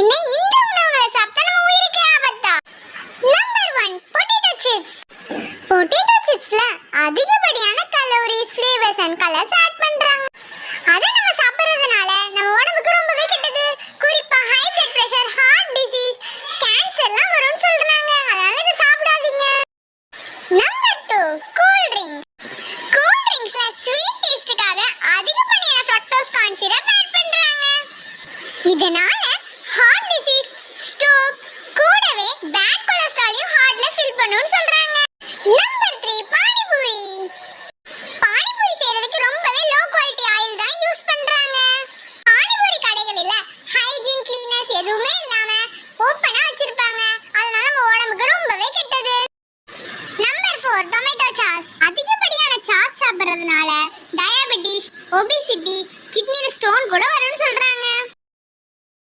இன்னும் இந்த உணவுகளை சாப்பிட்டா நம்ம உயிருக்கு ஆபத்தா? Number 1 potato chips. பொட்டேட்டோ சிப்ஸ்ல அதிகப்படியான calories, flavours and colours add பண்றாங்க. அத நம்ம சாப்பிடுறதுனால நம்ம உடம்புக்கு ரொம்பவே கெட்டது. குறிப்பா high blood pressure, heart disease, கேன்சர்லாம் வரும்னு சொல்றாங்க. அதனால இத சாப்பிடாதீங்க. Number 2 cool drink. கூல் ட்ரிங்க்ஸ்ல ஸ்வீட் டேஸ்டுக்காக அதிகப்படியான ஃப்ரக்டோஸ் கார்ன் சிரப் ஆட் பண்றாங்க. இதனால ஹார்ட் டிசீஸ், ஸ்ட்ரோக் கூடவே பேட் கொலஸ்ட்ராலையும் ஹார்ட்ல ஃபில் பண்ணும்னு சொல்றாங்க. நம்பர் 3 பானிபூரி.